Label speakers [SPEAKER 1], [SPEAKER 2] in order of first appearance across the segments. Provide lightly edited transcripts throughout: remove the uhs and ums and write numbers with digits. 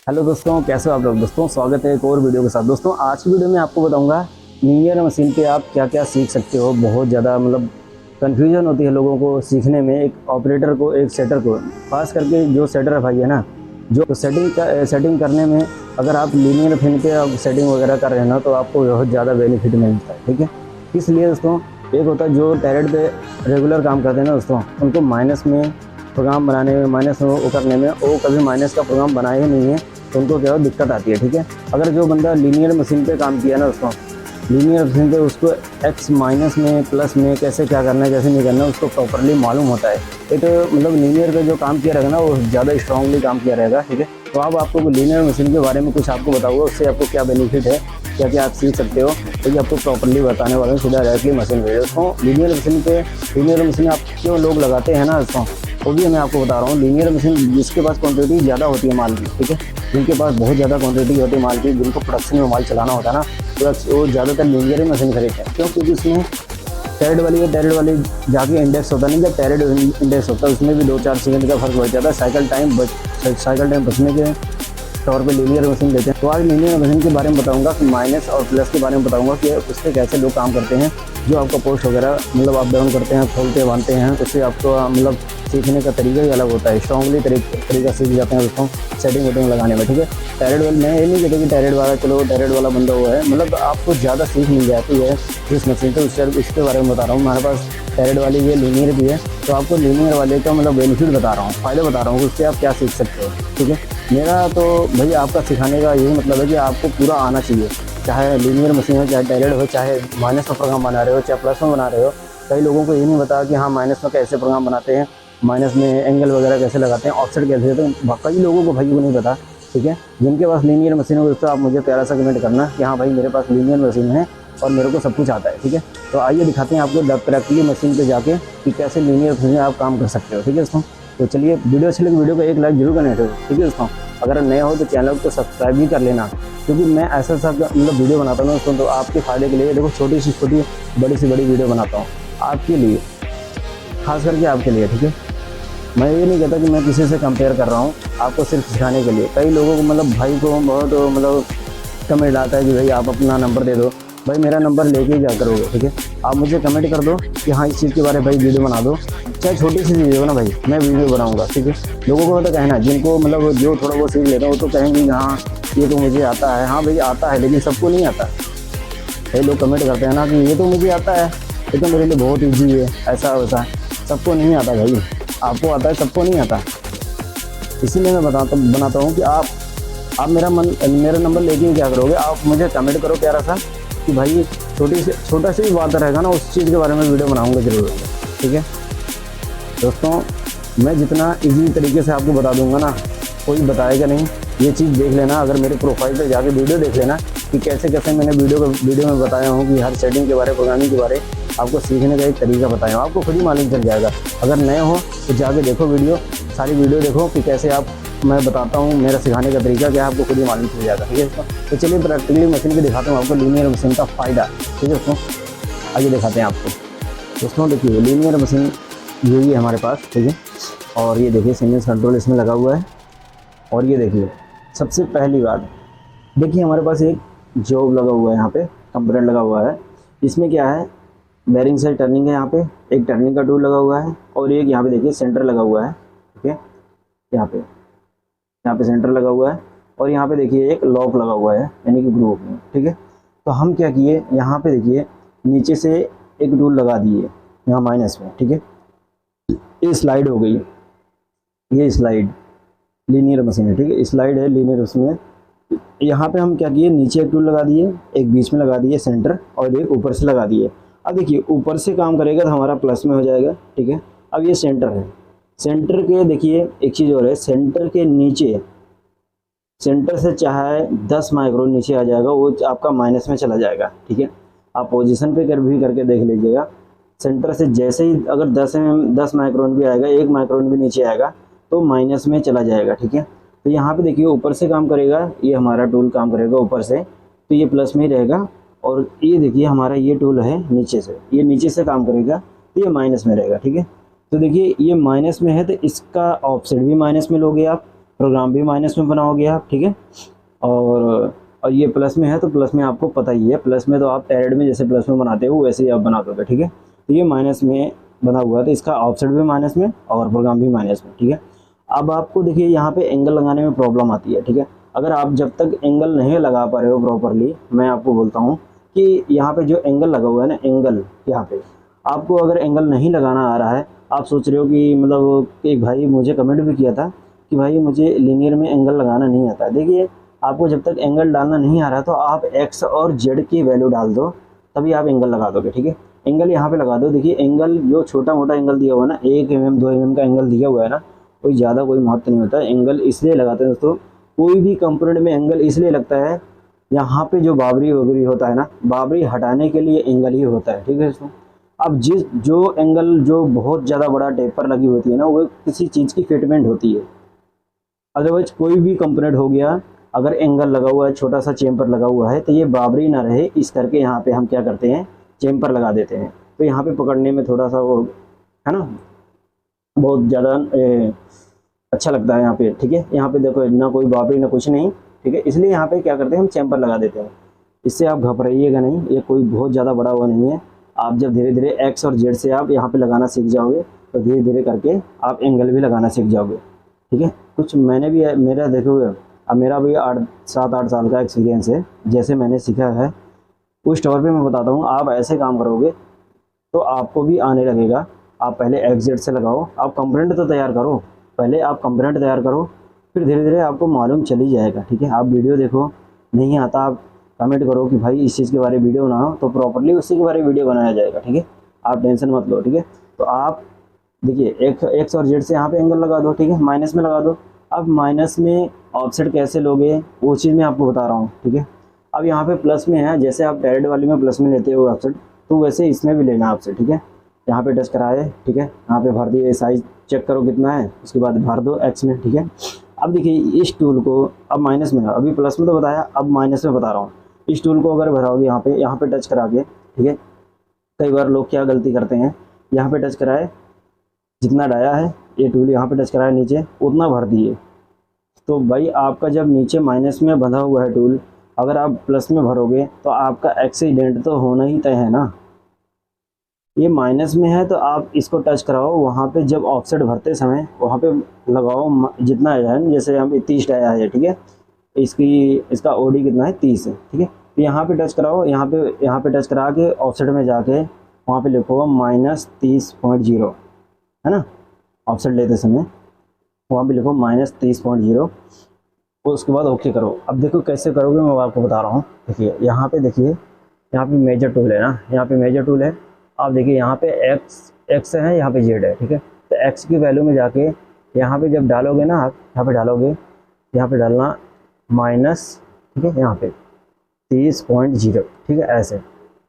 [SPEAKER 1] Hello दोस्तों, कैसे हो आप लोग। दोस्तों स्वागत है एक और वीडियो के साथ। दोस्तों आज की वीडियो में आपको बताऊंगा लीनियर मशीन पे आप क्या क्या सीख सकते हो। बहुत ज़्यादा कन्फ्यूजन होती है लोगों को सीखने में, एक ऑपरेटर को, एक सेटर को। खास करके जो सेटर भाई है ना, जो तो सेटिंग करने में अगर आप लीनियर मशीन पे आप सेटिंग वगैरह कर रहे हैं ना, तो आपको बहुत ज़्यादा बेनिफिट मिलता है। ठीक है, इसलिए दोस्तों एक होता है जो टैरेट पे रेगुलर काम करते हैं ना दोस्तों, उनको माइनस में प्रोग्राम बनाने में, माइनस में वो करने में, वो कभी माइनस का प्रोग्राम बनाए ही नहीं है, तो उनको क्या हो दिक्कत आती है। ठीक है, अगर जो बंदा लीनियर मशीन पे काम किया ना दोस्तों, लीनियर मशीन पे उसको एक्स माइनस में प्लस में कैसे क्या करना है कैसे नहीं करना है उसको प्रॉपरली मालूम होता है। एक लीनियर पे जो काम किया रहेगा ना, वो ज़्यादा स्ट्रांगली काम किया रहेगा। ठीक है, तो अब आपको लीनियर मशीन के बारे में कुछ आपको बताऊँगा, उससे आपको क्या बेनिफिट है, क्या क्या आप सीख सकते हो, तो ये आपको प्रॉपरली बताने वाले हैं सीधा डायरेक्टली मशीन पे। दोस्तों लीनियर मशीन आप क्यों लोग लगाते हैं ना दोस्तों, वो भी मैं आपको बता रहा हूँ। लीनियर मशीन जिसके पास क्वांटिटी ज़्यादा होती है माल की, ठीक है, जिनके पास बहुत ज़्यादा क्वांटिटी होती है माल की, जिनको प्रोडक्शन में माल चलाना होता है ना, तो वो ज़्यादातर लीनियर मशीन खरीदते हैं। क्यों? क्योंकि उसमें टैरेट वाली जाके इंडेक्स होता नहीं, जब टैरेट इंडेक्स होता है उसमें भी 2-4 सेकंड का फर्क बढ़ जाता है। साइकिल टाइम बचने के तौर पे लीनियर मशीन लेते हैं। तो आज लीनियर मशीन के बारे में बताऊंगा कि माइनस और प्लस के बारे में बताऊंगा कि उससे कैसे लोग काम करते हैं। जो आपका पोस्ट वगैरह अप डाउन करते हैं, खोलते बांधते हैं, उससे आपको सीखने का तरीका ही अलग होता है। स्ट्रांगली तरीका सीख जाते हैं दोस्तों सेटिंग वेटिंग लगाने में। ठीक है, टैरेट वाला मैं ये नहीं कहता कि टैरेट वाला चलो टैरेट वाला बंदा हुआ है, आपको ज़्यादा सीख मिल जाती है इस मशीन से। इसके बारे में बता रहा हूँ। हमारे पास टैरेट वाली भी है, लीनियर भी है, तो आपको लीनियर वाले का बेनिफिट बता रहा हूँ, फ़ायदे बता रहा हूँ, उससे आप क्या सीख सकते हो। ठीक है, मेरा तो भाई आपका सिखाने का यही मतलब है कि आपको पूरा आना चाहिए, चाहे लीनियर मशीन हो, चाहे टैरेट हो, चाहे माइनस में प्रोग्राम बना रहे हो, चाहे प्लस में बना रहे हो। कई लोगों को ये नहीं पता कि हाँ माइनस में कैसे प्रोग्राम बनाते हैं, माइनस में एंगल वगैरह कैसे लगाते हैं, ऑफसेट कैसे देते हैं, कई लोगों को भाई को नहीं पता। ठीक है, जिनके पास लीनियर मशीन हो दोस्तों, आप मुझे प्यारा सा कमेंट करना कि हाँ भाई मेरे पास लीनियर मशीन है और मेरे को सब कुछ आता है। ठीक है, तो आइए दिखाते हैं आपको प्रैक्टिकली मशीन पे जाके कि कैसे लीनियर मशीन आप काम कर सकते हो। ठीक है दोस्तों, तो चलिए वीडियो अच्छी लगी वीडियो को एक लाइक जरूर करना है। ठीक है दोस्तों, अगर नए हो तो चैनल को सब्सक्राइब भी कर लेना, क्योंकि मैं ऐसा वीडियो बनाता हूँ दोस्तों, तो आपके फ़ायदे के लिए। देखो छोटी से छोटी बड़ी से बड़ी वीडियो बनाता हूँ आपके लिए, खास करके आपके लिए। ठीक है, मैं ये नहीं कहता कि मैं किसी से कंपेयर कर रहा हूँ, आपको सिर्फ सिखाने के लिए। कई लोगों को भाई को बहुत कमेंट आता है कि भाई आप अपना नंबर दे दो। भाई मेरा नंबर लेके ही क्या करोगे। ठीक है, आप मुझे कमेंट कर दो कि हाँ इस चीज़ के बारे में भाई वीडियो बना दो, चाहे छोटी सी चीज़ हो ना भाई, मैं वीडियो बनाऊंगा। ठीक है, लोगों को तो कहना, जिनको जो थोड़ा बहुत सीख लेता है वो तो कहेंगे हाँ ये तो मुझे आता है। हाँ भाई आता है, लेकिन सबको नहीं आता। कई लोग कमेंट करते हैं ना कि ये तो मुझे आता है, ये तो मेरे लिए बहुत ईजी है, ऐसा वैसा। सबको नहीं आता भाई, आपको आता है, सबको नहीं आता। इसीलिए मैं बनाता हूँ कि आप मेरा नंबर लेके ही क्या करोगे, आप मुझे कमेंट करो प्यारा सा कि भाई छोटा सी भी बात रहेगा ना, उस चीज़ के बारे में वीडियो बनाऊंगा जरूर। ठीक है दोस्तों, मैं जितना इजी तरीके से आपको बता दूंगा ना, कोई बताएगा नहीं। ये चीज़ देख लेना, अगर मेरे प्रोफाइल पे जाके वीडियो देख लेना कि कैसे कैसे मैंने वीडियो में बताया हूँ कि हर सेटिंग के बारे, प्रोग्रामिंग के बारे आपको सीखने का एक तरीका बताया हूँ। आपको खुद ही मालूम चल जाएगा। अगर नए हो तो जाके देखो वीडियो, सारी वीडियो देखो कि कैसे मैं बताता हूँ, मेरा सिखाने का तरीका क्या है, आपको खुद ही मालूम चल जाएगा। ठीक है दोस्तों, तो चलिए प्रैक्टिकली मशीन पे दिखाता हूँ आपको लीनियर मशीन का फ़ायदा। ठीक है दोस्तों, आइए दिखाते हैं आपको। दोस्तों देखिए लीनियर मशीन यही है हमारे पास। ठीक है, और ये देखिए सीक्वेंस कंट्रोल इसमें लगा हुआ है। और ये देखिए सबसे पहली बात, देखिए हमारे पास एक जॉब लगा हुआ है, यहाँ पे कंपोनेंट लगा हुआ है। इसमें क्या है, बेरिंग से टर्निंग है, यहाँ पे एक टर्निंग का टूल लगा हुआ है, और एक यहाँ पे देखिए सेंटर लगा हुआ है। ठीक है, यहाँ पे सेंटर लगा हुआ है, और यहाँ पे देखिए एक लॉक लगा हुआ है, यानी कि ग्रुप में। ठीक है, तो हम क्या किए, यहाँ पे देखिए नीचे से एक टूल लगा दिए यहाँ माइनस में। ठीक है, ये स्लाइड हो गई, ये स्लाइड लीनियर मशीन है। ठीक है, स्लाइड है लीनियर मशीन में। यहाँ पे हम क्या किए, नीचे एक टूल लगा दिए, एक बीच में लगा दिए सेंटर, और एक ऊपर से लगा दिए। अब देखिए ऊपर से काम करेगा तो हमारा प्लस में हो जाएगा। ठीक है, अब ये सेंटर है, सेंटर के देखिए एक चीज़ और है, सेंटर के नीचे, सेंटर से चाहे 10 माइक्रोन नीचे आ जाएगा, वो आपका माइनस में चला जाएगा। ठीक है, आप पोजीशन पे भी करके देख लीजिएगा। सेंटर से जैसे ही अगर 10 माइक्रोन भी आएगा, 1 माइक्रोन भी नीचे आएगा तो माइनस में चला जाएगा। ठीक है, तो यहाँ पे देखिए ऊपर से काम करेगा, ये हमारा टूल काम करेगा ऊपर से, तो ये प्लस में ही रहेगा। और ये देखिए हमारा ये टूल है नीचे से, ये नीचे से काम करेगा तो ये माइनस में रहेगा। ठीक है, तो देखिए ये माइनस में है तो इसका ऑफसेट भी माइनस में लोगे आप, प्रोग्राम भी माइनस में बना हो गया, ठीक है। और ये प्लस में है तो प्लस में आपको पता ही है, प्लस में तो आप टेरेड में जैसे प्लस में बनाते हो वैसे ही आप बना दोगे, ठीक है। तो ये माइनस में बना हुआ है तो इसका ऑफसेट भी माइनस में और प्रोग्राम भी माइनस में, ठीक है। अब आपको देखिए यहाँ पे एंगल लगाने में प्रॉब्लम आती है, ठीक है। अगर आप जब तक एंगल नहीं लगा पा रहे हो प्रॉपरली, मैं आपको बोलता हूँ कि यहाँ पे जो एंगल लगा हुआ है ना, एंगल यहाँ पे आपको अगर एंगल नहीं लगाना आ रहा है, आप सोच रहे हो कि मतलब एक भाई मुझे कमेंट भी किया था कि भाई मुझे लीनियर में एंगल लगाना नहीं आता। देखिए आपको जब तक एंगल डालना नहीं आ रहा तो आप एक्स और जेड की वैल्यू डाल दो, तभी आप एंगल लगा दोगे, ठीक है। एंगल यहाँ पे लगा दो। देखिए एंगल जो छोटा मोटा एंगल दिया हुआ है ना, 1 mm 2 mm का एंगल दिया हुआ है ना, कोई ज़्यादा कोई महत्व नहीं होता है। एंगल इसलिए लगाते हैं दोस्तों, कोई भी कंपोनेंट में एंगल इसलिए लगता है, यहाँ पे जो बाबरी वगैरह होता है ना, बाबरी हटाने के लिए एंगल ही होता है, ठीक है दोस्तों। अब जो एंगल जो बहुत ज़्यादा बड़ा टेपर लगी होती है ना, वो किसी चीज़ की फिटमेंट होती है। अदरवाइज कोई भी कंपोनेंट हो गया, अगर एंगल लगा हुआ है, छोटा सा चेम्पर लगा हुआ है, तो ये बाबरी ना रहे इस करके यहाँ पे हम क्या करते हैं, चेम्पर लगा देते हैं। तो यहाँ पे पकड़ने में थोड़ा सा वो है ना, बहुत ज़्यादा अच्छा लगता है यहाँ पे, ठीक है। यहाँ पे देखो ना कोई बाबरी ना कुछ नहीं, ठीक है। इसलिए यहाँ पे क्या करते हैं, हम चेम्पर लगा देते हैं। इससे आप घबराइएगा नहीं, ये कोई बहुत ज़्यादा बड़ा हुआ नहीं है। आप जब धीरे धीरे एक्स और जेड से आप यहाँ पे लगाना सीख जाओगे तो धीरे धीरे करके आप एंगल भी लगाना सीख जाओगे, ठीक है। कुछ मैंने भी मेरा देखो, अब मेरा भी 7-8 साल का एक्सपीरियंस है। जैसे मैंने सीखा है उस तौर पे मैं बताता हूँ। आप ऐसे काम करोगे तो आपको भी आने लगेगा। आप पहले एक्स जेड से लगाओ, आप कंपोनेंट तो तैयार करो, पहले आप कंपोनेंट तैयार करो, फिर धीरे धीरे आपको मालूम चली जाएगा, ठीक है। आप वीडियो देखो, नहीं आता आप कमेंट करो कि भाई इस चीज़ के बारे में वीडियो बनाओ, तो प्रॉपरली उसी के बारे में वीडियो बनाया जाएगा, ठीक है। आप टेंशन मत लो, ठीक है। तो आप देखिए एक्स और जेड से यहाँ पे एंगल लगा दो, ठीक है, माइनस में लगा दो। अब माइनस में ऑफसेट कैसे लोगे वो चीज़ मैं आपको बता रहा हूँ, ठीक है। अब यहाँ पे प्लस में है, जैसे आप डायरेक्ट वाली में प्लस में लेते हो ऑफसेट, तो वैसे इसमें भी लेना ऑफसेट, ठीक है। यहाँ पे टच कराए, ठीक है, यहाँ पे भर दिए, साइज चेक करो कितना है, उसके बाद भर दो एक्स में, ठीक है। अब देखिए इस टूल को अब माइनस में है, अभी प्लस में तो बताया, अब माइनस में बता रहा हूँ। इस टूल को अगर भराओगे यहाँ पे टच करा के, ठीक है। कई बार लोग क्या गलती करते हैं, यहाँ पे टच कराए, जितना डाया है ये टूल यहाँ पे टच कराया नीचे, उतना भर दिए, तो भाई आपका जब नीचे माइनस में बंधा हुआ है टूल, अगर आप प्लस में भरोगे तो आपका एक्सीडेंट तो होना ही तय है ना। ये माइनस में है तो आप इसको टच कराओ, वहाँ पे जब ऑफसेट भरते समय वहाँ पे लगाओ जितना है, जैसे हम 30 डाया है, ठीक है। इसका ओडी कितना है, 30 है, ठीक है। तो यहाँ पे टच कराओ, यहाँ पे टच करा के ऑफसेट में जाके वहाँ पे लिखो -30.0, है ना। ऑफसेट लेते समय वहाँ पे लिखो -30.0, उसके बाद ओके करो। अब देखो कैसे करोगे मैं आपको बता रहा हूँ। देखिए यहाँ पे मेजर टूल है ना, यहाँ पे मेजर टूल है। आप देखिए यहाँ पे एक्स है, यहाँ पे जेड है, ठीक है। तो एक्स की वैल्यू में जाके यहाँ पे जब डालोगे ना, आप यहाँ पे डालोगे, यहाँ पे डालना माइनस, ठीक है, यहाँ पे 30.0, ठीक है, ऐसे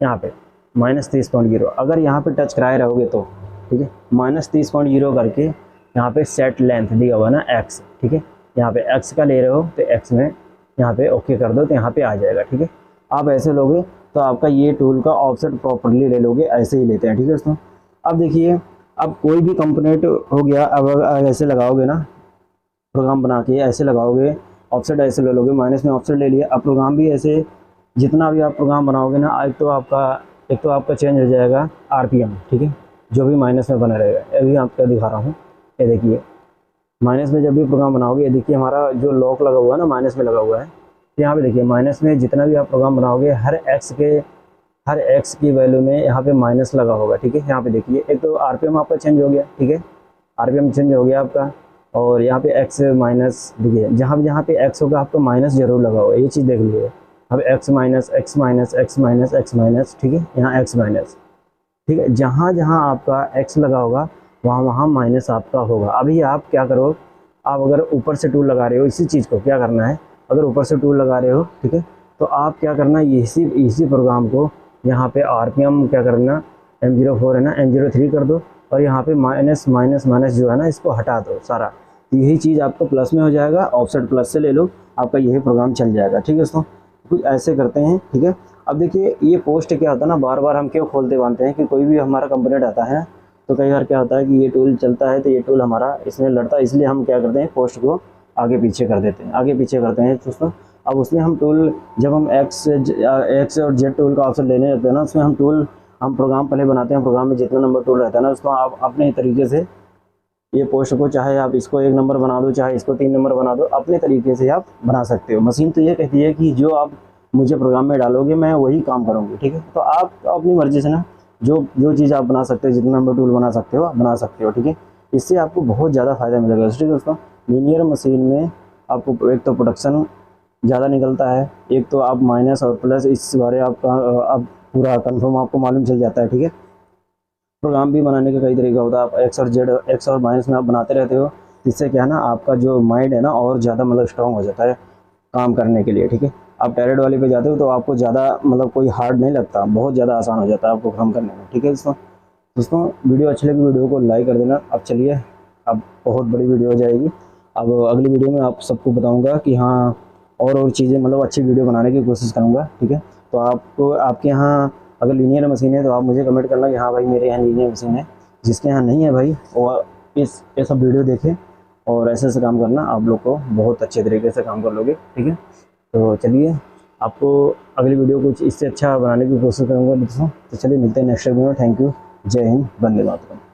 [SPEAKER 1] यहाँ पे -30.0। अगर यहाँ पे टच कराए रहोगे तो, ठीक है, -30.0 करके यहाँ पे सेट लेंथ दिया हुआ ना एक्स, ठीक है। यहाँ पे एक्स का ले रहे हो तो एक्स में यहाँ पे ओके कर दो तो यहाँ पे आ जाएगा, ठीक है। आप ऐसे लोगे तो आपका ये टूल का ऑफसेट प्रॉपरली ले लोगे, ऐसे ही लेते हैं, ठीक है दोस्तों। अब देखिए, अब कोई भी कंपोनेंट हो गया, अब ऐसे लगाओगे ना, प्रोग्राम बना के ऐसे लगाओगे, ऑफसेट ऐसे ले लोगे, माइनस में ऑफसेट ले लिया। अब प्रोग्राम भी ऐसे, जितना भी आप प्रोग्राम बनाओगे ना, एक तो आपका चेंज हो जाएगा आरपीएम, ठीक है, जो भी माइनस में बना रहेगा। अभी आपको दिखा रहा हूँ, ये देखिए माइनस में जब भी प्रोग्राम बनाओगे, ये देखिए हमारा जो लॉक लगा हुआ है ना, माइनस में लगा हुआ है। यहाँ पे देखिए माइनस में जितना भी आप प्रोग्राम बनाओगे, हर एक्स की वैल्यू में यहाँ पे माइनस लगा होगा, ठीक है। यहाँ पे देखिए एक तो आरपीएम आपका चेंज हो गया, ठीक है, आरपीएम चेंज हो गया आपका। और यहाँ पे एक्स माइनस, देखिए जहाँ पे एक्स होगा आपको माइनस जरूर लगा होगा, ये चीज़ देख लीजिए। अब x minus x minus x minus x minus, ठीक है, यहाँ एक्स माइनस, ठीक है। जहाँ आपका एक्स लगा होगा वहाँ माइनस आपका होगा। अभी आप क्या करो, आप अगर ऊपर से टूल लगा रहे हो, इसी चीज़ को क्या करना है, अगर ऊपर से टूल लगा रहे हो, ठीक है, तो आप क्या करना, इसी प्रोग्राम को यहाँ पे आरपीएम क्या करना, M04 है ना, M03 कर दो, और यहाँ पे माइनस माइनस माइनस जो है ना, इसको हटा दो सारा। तो यही चीज़ आपको प्लस में हो जाएगा, ऑफसेट प्लस से ले लो, आपका यही प्रोग्राम चल जाएगा, ठीक है दोस्तों। कुछ ऐसे करते हैं, ठीक है। अब देखिए ये पोस्ट क्या होता है ना, बार बार हम क्यों खोलते बांधते हैं कि कोई भी हमारा कंपोनेंट आता है तो कई बार क्या होता है कि ये टूल चलता है तो ये टूल हमारा इसमें लड़ता है, इसलिए हम क्या करते हैं, पोस्ट को आगे पीछे कर देते हैं, आगे पीछे करते हैं दोस्तों। अब उसमें हम टूल, जब हम एक्स और जेड टूल का ऑप्शन लेने जाते हैं ना, उसमें हम प्रोग्राम पहले बनाते हैं। प्रोग्राम में जितना नंबर टूल रहता है ना, उसको आप अपने तरीके से ये पोस्ट को, चाहे आप इसको 1 नंबर बना दो, चाहे इसको 3 नंबर बना दो, अपने तरीके से आप बना सकते हो। मशीन तो ये कहती है कि जो आप मुझे प्रोग्राम में डालोगे मैं वही काम करूँगी, ठीक है। तो आप अपनी मर्ज़ी से ना जो चीज़ आप बना सकते हो, जितना नंबर टूल बना सकते हो आप बना सकते हो, ठीक है। इससे आपको बहुत ज़्यादा फ़ायदा मिलेगा। ठीक है दोस्तों, लीनियर मशीन में आपको एक तो प्रोडक्शन ज़्यादा निकलता है, एक तो आप माइनस और प्लस इस बारे आपका आप पूरा कंफर्म आपको मालूम चल जाता है, ठीक है। प्रोग्राम भी बनाने का कई तरीका होता है। आप एक्स और माइनस में आप बनाते रहते हो, इससे क्या है ना, आपका जो माइंड है ना और ज़्यादा मतलब स्ट्रॉन्ग हो जाता है काम करने के लिए, ठीक है। आप टैरेड वाले पे जाते हो तो आपको ज़्यादा मतलब कोई हार्ड नहीं लगता, बहुत ज़्यादा आसान हो जाता है आपको काम करने में, ठीक है दोस्तों। वीडियो अच्छी लगी वीडियो को लाइक कर देना। अब चलिए, अब बहुत बड़ी वीडियो हो जाएगी। अब अगली वीडियो में आप सबको बताऊँगा कि हाँ और चीज़ें, मतलब अच्छी वीडियो बनाने की कोशिश करूँगा, ठीक है। तो आपको आपके यहाँ अगर लीनियर मशीन है तो आप मुझे कमेंट करना कि हाँ भाई मेरे यहाँ लीनियर मशीन है। जिसके यहाँ नहीं है भाई वो ये सब वीडियो देखें और ऐसे ऐसे काम करना, आप लोग को बहुत अच्छे तरीके से काम कर लोगे, ठीक है। तो चलिए, आपको अगली वीडियो कुछ इससे अच्छा बनाने की कोशिश करूँगा दोस्तों। तो चलिए मिलते हैं नेक्स्ट वीडियो में। थैंक यू, जय हिंद, वंदे मातरम।